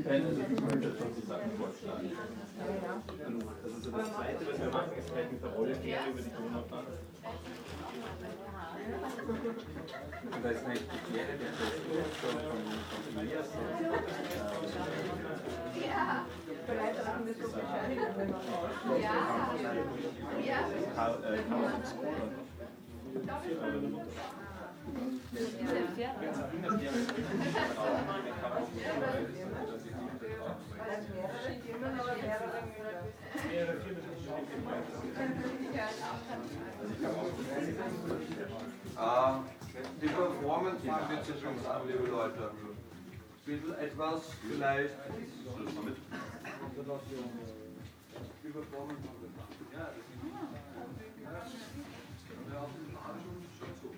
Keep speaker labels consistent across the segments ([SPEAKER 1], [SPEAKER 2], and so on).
[SPEAKER 1] Nein, also ich wollte schon die Sachen vorschlagen. Und das ist so das Zweite, was wir machen, ist halt mit der Rollkehre über die Donautank. Und da ist halt die Kehre, der Versuch von Elias.
[SPEAKER 2] Ja, vielleicht machen wir so wahrscheinlich, wenn wir raus. Ja.
[SPEAKER 3] Die Performance fangen jetzt schon an, liebe Leute. Bisschen etwas vielleicht. Die Performance haben wir gemacht. Ja, das ist schon so.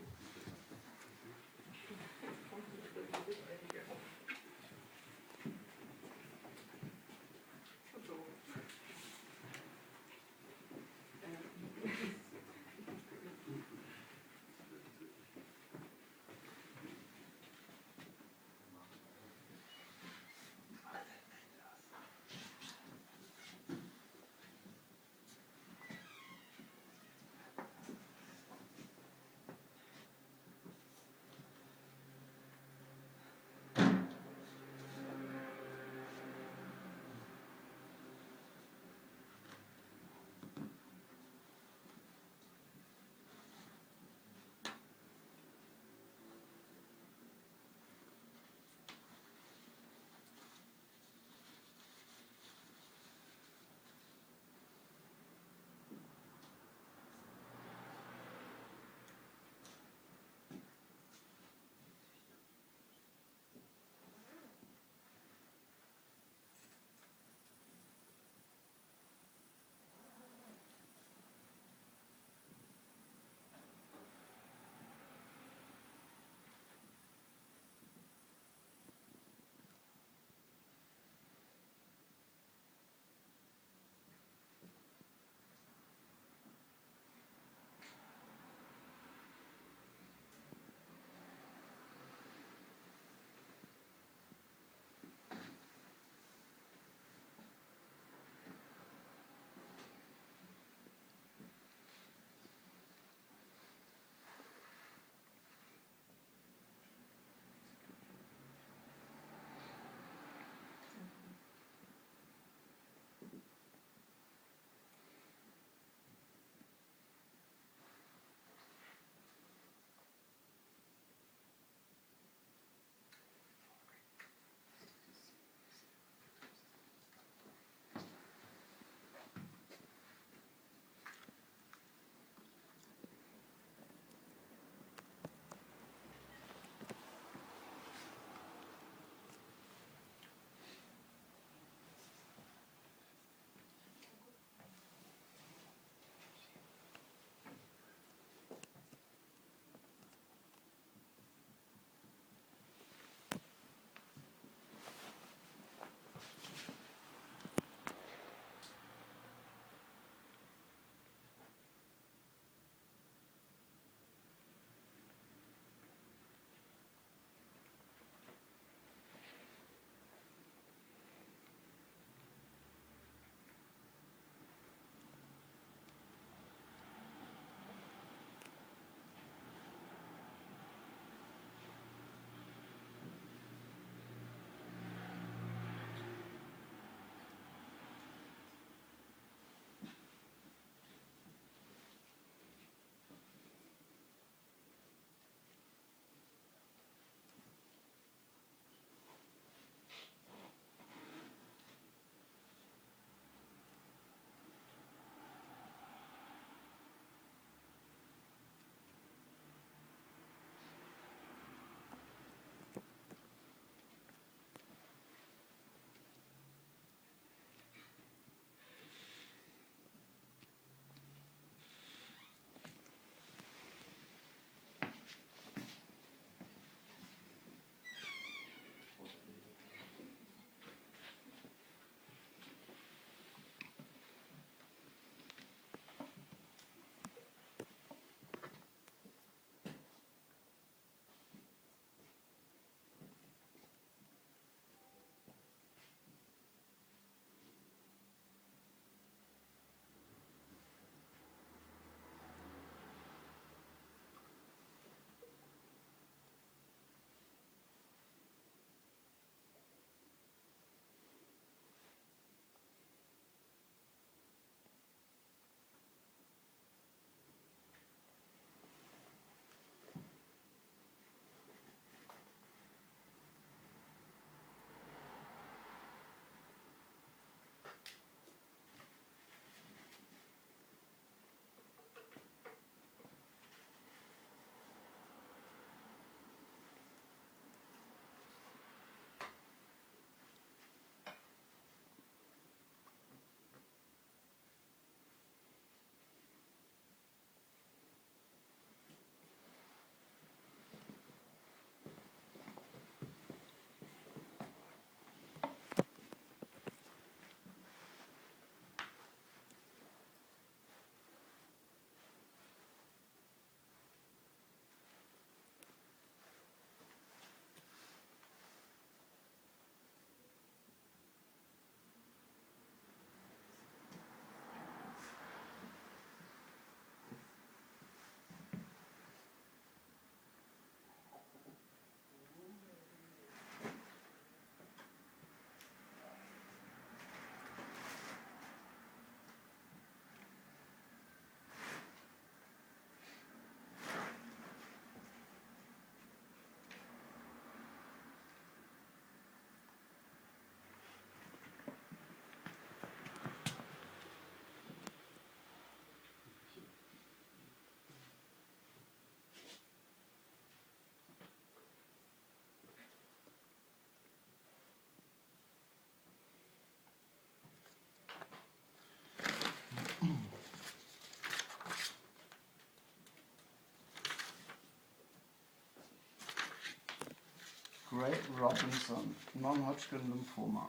[SPEAKER 4] Gray Robinson, non-Hodgkin lymphoma.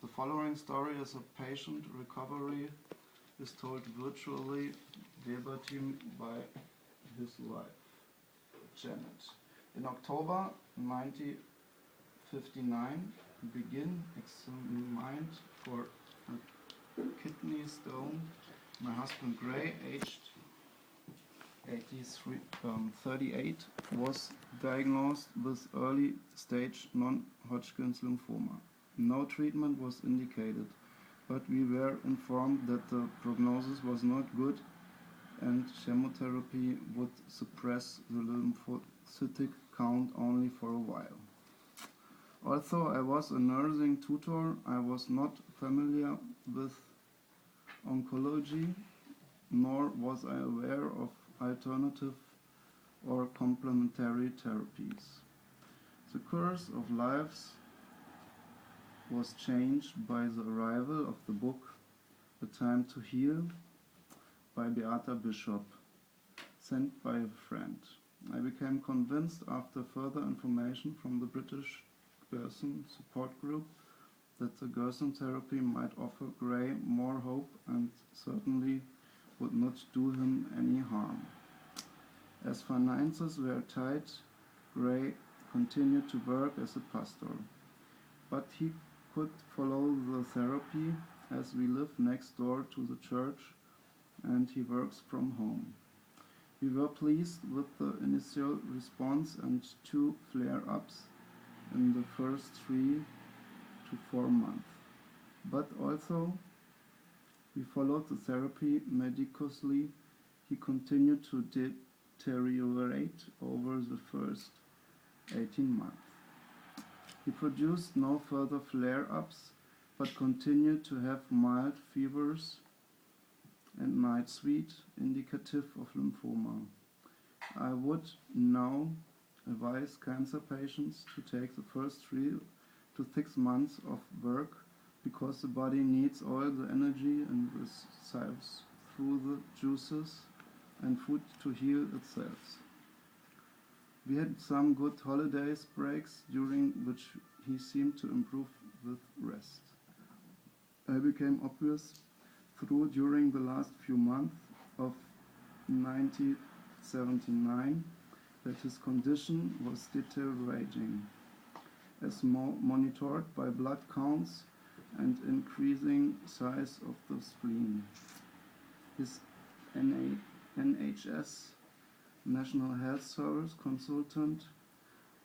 [SPEAKER 4] The following story is a patient recovery is told virtually verbatim by his wife, Janet. In October 1959, begin examined for a kidney stone. My husband Gray, aged 38, was diagnosed with early stage non-Hodgkin's lymphoma. No treatment was indicated, but we were informed that the prognosis was not good and chemotherapy would suppress the lymphocytic count only for a while. Although I was a nursing tutor, I was not familiar with oncology, nor was I aware of alternative or complementary therapies. The course of lives was changed by the arrival of the book A Time to Heal by Beata Bishop, sent by a friend. I became convinced after further information from the British Gerson support group that the Gerson therapy might offer Gray more hope and certainly would not do him any harm. As finances were tight, Gray continued to work as a pastor, but he could follow the therapy as we live next door to the church and he works from home. We were pleased with the initial response and 2 flare-ups in the first 3 to 4 months. But although we followed the therapy meticulously, he continued to deteriorate over the first 18 months. He produced no further flare-ups, but continued to have mild fevers and night sweat indicative of lymphoma. I would now advise cancer patients to take the first 3 to 6 months of work because the body needs all the energy and receives through the juices and food to heal itself. We had some good holidays breaks during which he seemed to improve with rest. I became obvious during the last few months of 1979 that his condition was deteriorating, as monitored by blood counts and increasing size of the spleen. His NHS National Health Service consultant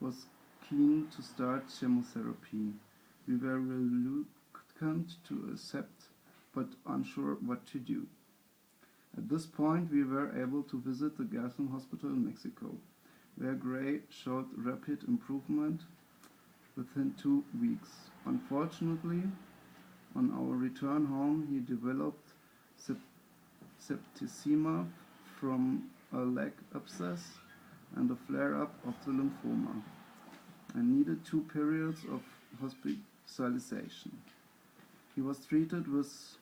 [SPEAKER 4] was keen to start chemotherapy. We were reluctant to accept, but unsure what to do. At this point, we were able to visit the Gerson Hospital in Mexico, where Gray showed rapid improvement within 2 weeks. Unfortunately, on our return home, he developed septicemia from a leg abscess and a flare-up of the lymphoma, and needed 2 periods of hospitalization. He was treated with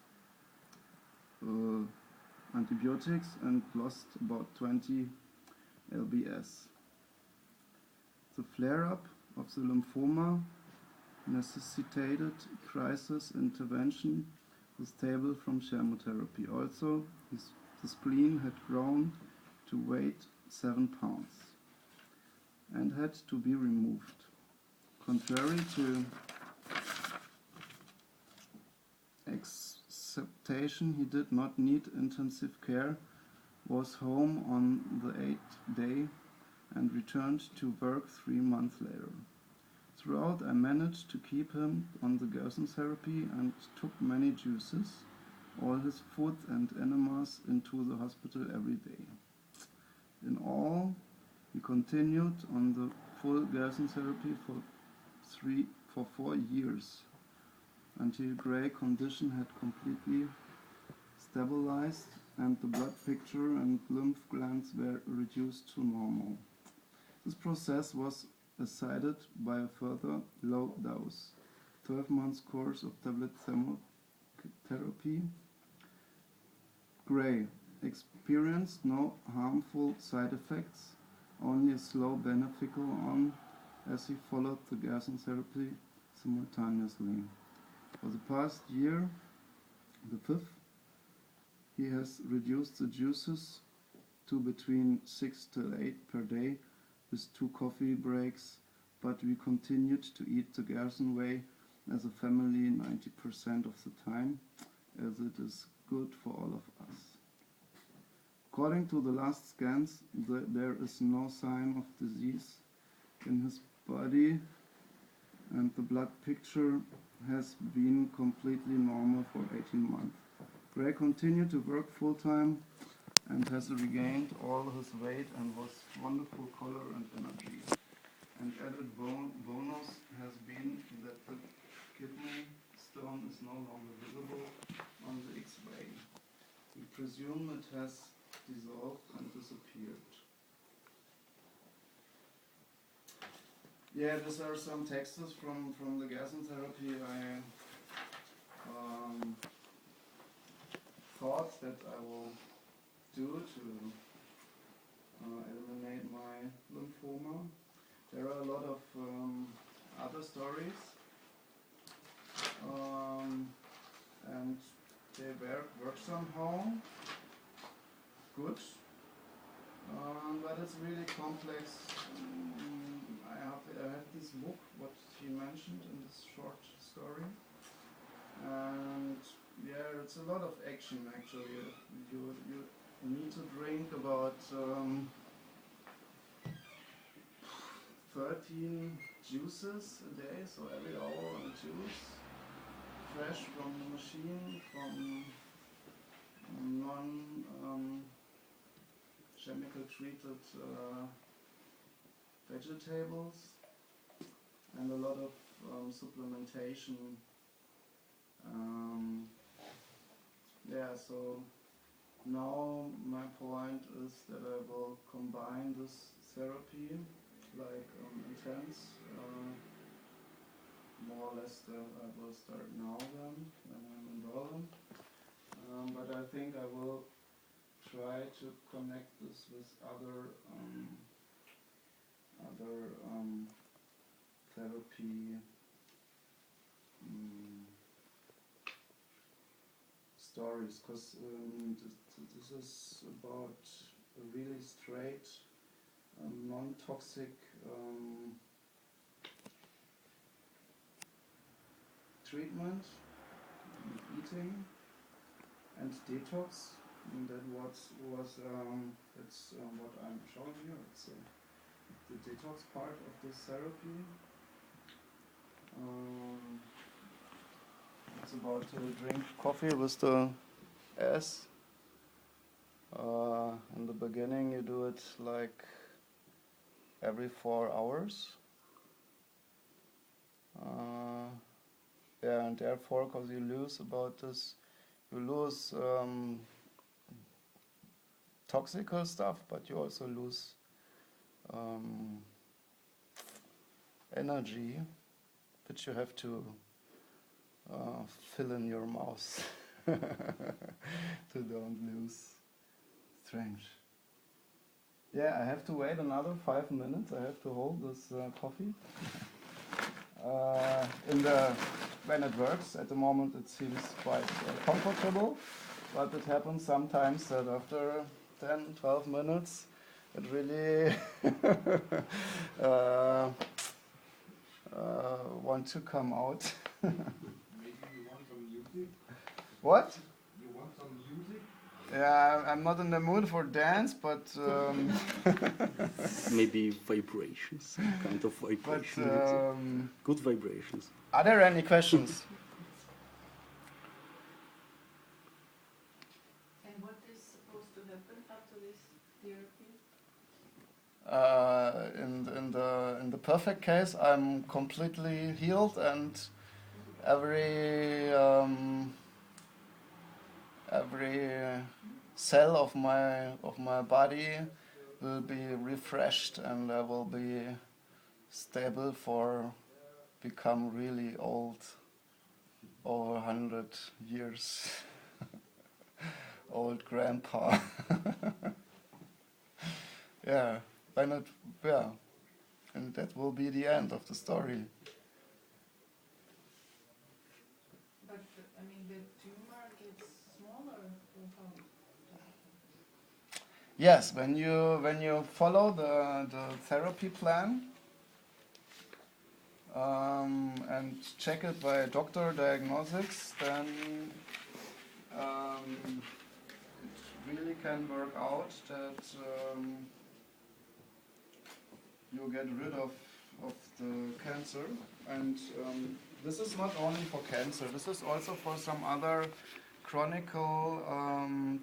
[SPEAKER 4] antibiotics and lost about 20 lbs. The flare-up of the lymphoma necessitated crisis intervention with stable from chemotherapy. Also, the spleen had grown to weight 7 pounds and had to be removed. Contrary to acceptation, he did not need intensive care, was home on the 8th day and returned to work 3 months later. Throughout, I managed to keep him on the Gerson therapy and took many juices, all his food and enemas into the hospital every day. In all, we continued on the full Gerson therapy for 4 years, until Gray's condition had completely stabilized and the blood picture and lymph glands were reduced to normal. This process was assisted by a further low dose, 12 months course of tablet chemotherapy. Gray experienced no harmful side effects, only a slow beneficial as he followed the Gerson therapy simultaneously. For the past year, the fifth, he has reduced the juices to between 6 to 8 per day with 2 coffee breaks, but we continued to eat the Gerson way as a family 90% of the time, as it is good for all of us. According to the last scans, there is no sign of disease in his body, and the blood picture has been completely normal for 18 months. Gray continued to work full-time and has regained all his weight and was wonderful color and energy. An added bonus has been that the kidney stone is no longer visible on the X-ray. We presume it has dissolved and disappeared. Yeah, these are some texts from the Gerson therapy. I thought that I will do to eliminate my lymphoma. There are a lot of other stories, and they work somehow good, but it's really complex. I have this book, what he mentioned in this short story, and yeah, it's a lot of action actually. You need to drink about 13 juices a day, so every hour a juice, fresh from the machine, from non-chemical treated vegetables, and a lot of supplementation. Yeah, so now my point is that I will combine this therapy, like intense, more or less that I will start now then, when I'm in Berlin. But I think I will try to connect this with other therapy stories, because this is about a really straight, non-toxic treatment, eating and detox. And that was it's what I'm showing you. It's the detox part of this therapy. It's about to drink coffee with the S. In the beginning you do it like every 4 hours. Yeah, and therefore, because you lose toxical stuff, but you also lose energy, which you have to fill in your mouth to don't lose. Strange. Yeah, I have to wait another 5 minutes. I have to hold this coffee. When it works, at the moment it seems quite comfortable, but it happens sometimes that after 10, 12 minutes it really want to come out.
[SPEAKER 3] Maybe you want some music?
[SPEAKER 4] What?
[SPEAKER 3] You want some music?
[SPEAKER 4] Yeah, I'm not in the mood for dance, but
[SPEAKER 5] maybe vibrations, some kind of vibration. Good vibrations.
[SPEAKER 4] Are there any questions?
[SPEAKER 2] And what is supposed to happen after this therapy?
[SPEAKER 4] In the perfect case, I'm completely healed, and every cell of my body will be refreshed, and I will be stable for become really old, over 100 years, old grandpa. Yeah, why not? Yeah, And that will be the end of the story.
[SPEAKER 2] But I mean, the tumor gets smaller. Or how?
[SPEAKER 4] Yes, when you follow the therapy plan and check it by doctor diagnostics, then it really can work out that you get rid of the cancer. And this is not only for cancer, this is also for some other chronic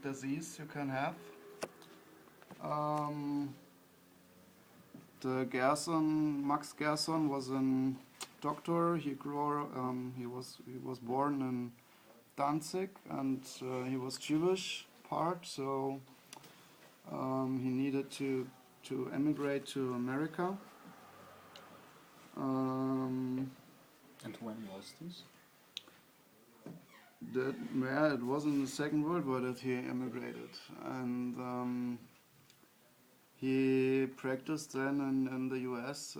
[SPEAKER 4] disease you can have. Max Gerson was a doctor. He was born in Danzig, and he was Jewish part, so he needed to emigrate to America.
[SPEAKER 5] And when was this?
[SPEAKER 4] It was in the Second World War that he emigrated, and he practiced then in the U.S.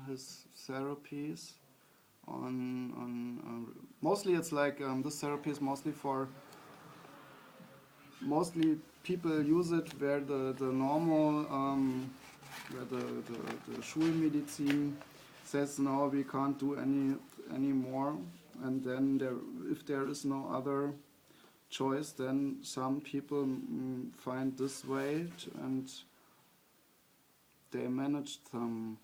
[SPEAKER 4] His therapies on mostly it's like this therapy is mostly people use it where the normal where the Schulmedizin says no, we can't do any more, and then if there is no other choice, then some people find this way and they managed some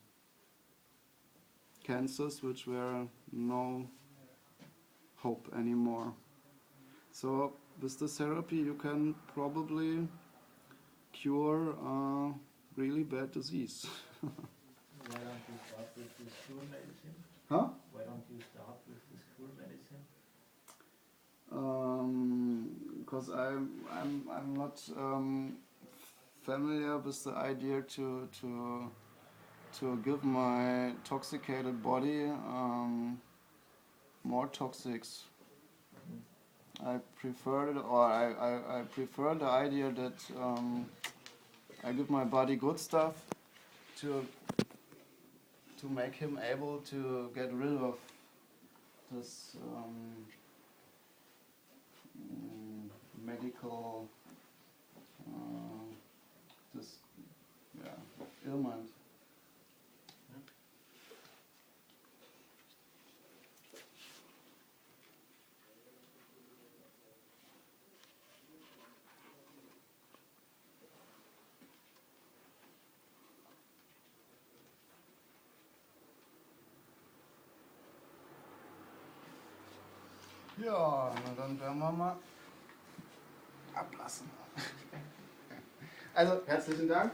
[SPEAKER 4] cancers which were no hope anymore. So with this therapy you can probably cure really bad disease.
[SPEAKER 6] Why don't you start with the school medicine?
[SPEAKER 4] Huh?
[SPEAKER 6] Why don't you start with the school medicine?
[SPEAKER 4] Because I'm not familiar with the idea to give my toxicated body more toxics. I prefer it, or I prefer the idea that I give my body good stuff to make him able to get rid of this medical ailment. Ja, na dann werden wir mal ablassen. Also, herzlichen Dank.